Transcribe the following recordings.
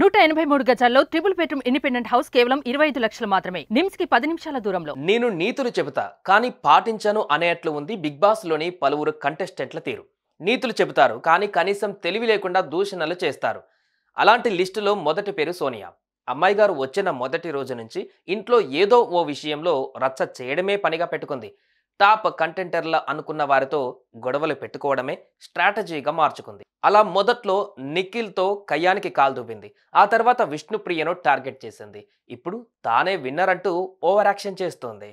183 గజాల్లో triple bedroom independent house కేవలం 25 లక్షలు మాత్రమే. నిమ్స్ కి 10 నిమిషాల దూరంలో. నేను నీతులు చెబుతా కానీ పాటించను అనేట్లు ఉంది బిగ్ బాస్ లోని పలువురు కంటెస్టెంట్ల తీరు. నీతులు చెబుతారు కానీ కనీసం తెలివి లేకుండా దూషణలు చేస్తారు. అలాంటి లిస్టులో మొదటి పేరు సోనియా. అమ్మాయి గారు వచ్చిన మొదటి రోజు నుంచి ఇంట్లో ఏదో ఓ విషయంలో రచ్చ చేయడమే పనిగా పెట్టుకుంది. టాప్ కంటెంటర్ల అనుకున్న వారితో గొడవలు పెట్టుకోవడమే స్ట్రాటజీగా మార్చుకుంది. అలా మొదట్లో నిఖిల్తో కయ్యానికి కాలు దువ్వింది. ఆ తర్వాత విష్ణుప్రియను టార్గెట్ చేసింది. ఇప్పుడు తానే విన్నర్ అంటూ ఓవర్ యాక్షన్ చేస్తోంది.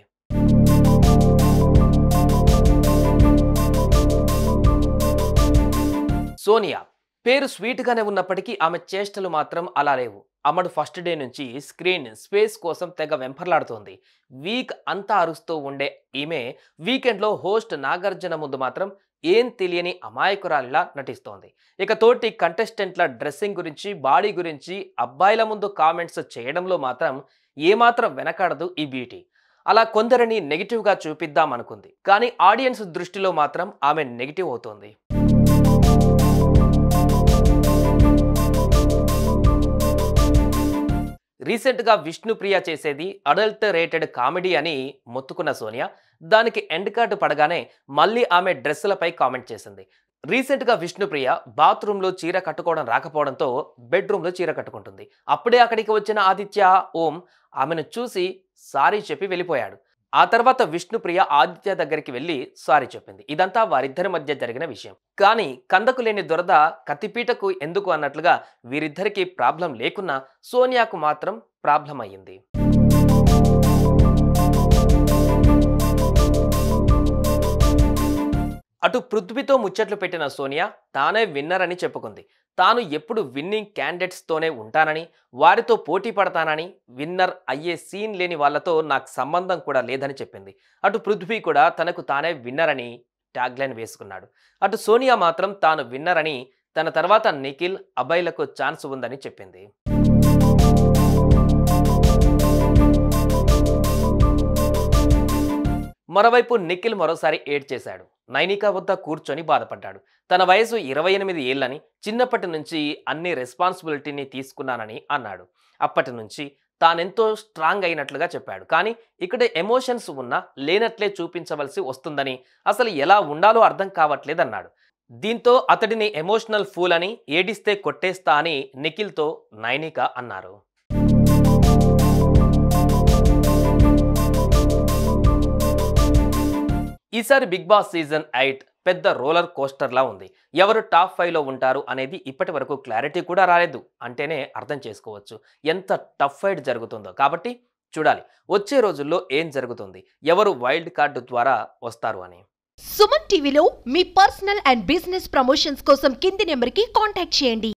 సోనియా పేరు స్వీట్ గానే ఉన్నప్పటికీ ఆమె చేష్టలు మాత్రం అలా లేవు. అమ్మడు ఫస్ట్ డే నుంచి స్క్రీన్ స్పేస్ కోసం తెగ వెంపర్లాడుతోంది. వీక్ అంతా అరుస్తూ ఉండే ఈమె వీకెండ్లో హోస్ట్ నాగార్జున ముందు మాత్రం ఏం తెలియని అమాయకురాలిలా నటిస్తోంది. ఇక తోటి కంటెస్టెంట్ల డ్రెస్సింగ్ గురించి, బాడీ గురించి అబ్బాయిల ముందు కామెంట్స్ చేయడంలో మాత్రం ఏమాత్రం వెనకాడదు ఈ బ్యూటీ. అలా కొందరిని నెగిటివ్గా చూపిద్దాం అనుకుంది, కానీ ఆడియన్స్ దృష్టిలో మాత్రం ఆమె నెగిటివ్ అవుతోంది. రీసెంట్గా విష్ణుప్రియ చేసేది అడల్ట్ రేటెడ్ కామెడీ అని మొత్తుకున్న సోనియా దానికి ఎండ్ కార్డు పడగానే మళ్ళీ ఆమె డ్రెస్సులపై కామెంట్ చేసింది. రీసెంట్గా విష్ణుప్రియ బాత్రూంలో చీర కట్టుకోవడం రాకపోవడంతో బెడ్రూమ్లో చీర కట్టుకుంటుంది. అప్పుడే అక్కడికి వచ్చిన ఆదిత్య ఓం ఆమెను చూసి సారీ చెప్పి వెళ్ళిపోయాడు. ఆ తర్వాత విష్ణుప్రియ ఆదిత్య దగ్గరికి వెళ్ళి సారీ చెప్పింది. ఇదంతా వారిద్దరి మధ్య జరిగిన విషయం. కానీ కందకు లేని దురద కత్తిపీటకు ఎందుకు అన్నట్లుగా వీరిద్దరికి ప్రాబ్లం లేకున్నా సోనియాకు మాత్రం ప్రాబ్లం అయ్యింది. అటు పృథ్వీతో ముచ్చట్లు పెట్టిన సోనియా తానే విన్నర్ అని చెప్పుకుంది. తాను ఎప్పుడు విన్నింగ్ క్యాండిడేట్స్తోనే ఉంటానని, వారితో పోటీ పడతానని, విన్నర్ అయ్యే సీన్ లేని వాళ్లతో నాకు సంబంధం కూడా లేదని చెప్పింది. అటు పృథ్వీ కూడా తనకు తానే విన్నర్ అని ట్యాగ్లైన్ వేసుకున్నాడు. అటు సోనియా మాత్రం తాను విన్నర్ అని, తన తర్వాత నిఖిల్, అభయ్లకు ఛాన్స్ ఉందని చెప్పింది. మరోవైపు నిఖిల్ మరోసారి ఏడ్ చేశాడు. నైనికా వద్ద కూర్చొని బాధపడ్డాడు. తన వయసు 28 ఏళ్లని, చిన్నప్పటి నుంచి అన్ని రెస్పాన్సిబిలిటీని తీసుకున్నానని అన్నాడు. అప్పటి నుంచి తానెంతో స్ట్రాంగ్ అయినట్లుగా చెప్పాడు. కానీ ఇక్కడ ఎమోషన్స్ ఉన్నా లేనట్లే చూపించవలసి వస్తుందని, అసలు ఎలా ఉండాలో అర్థం కావట్లేదన్నాడు. దీంతో అతడిని ఎమోషనల్ ఫూల్ అని, ఏడిస్తే కొట్టేస్తా అని నిఖిల్తో నైనికా అన్నారు. ఈసారి బిగ్ బాస్ సీజన్ 8 పెద్ద రోలర్ కోస్టర్లా ఉంది. ఎవరు టాప్ 5లో ఉంటారు అనేది ఇప్పటి వరకు క్లారిటీ కూడా రాలేదు అంటేనే అర్థం చేసుకోవచ్చు ఎంత టఫ్ ఫైట్ జరుగుతుందో. కాబట్టి చూడాలి వచ్చే రోజుల్లో ఏం జరుగుతుంది, ఎవరు వైల్డ్ కార్డు ద్వారా వస్తారు అని. సుమన్ టీవీలో మీ పర్సనల్ అండ్ బిజినెస్ ప్రమోషన్స్ కోసం కింది నెంబర్కి కాంటాక్ట్ చేయండి.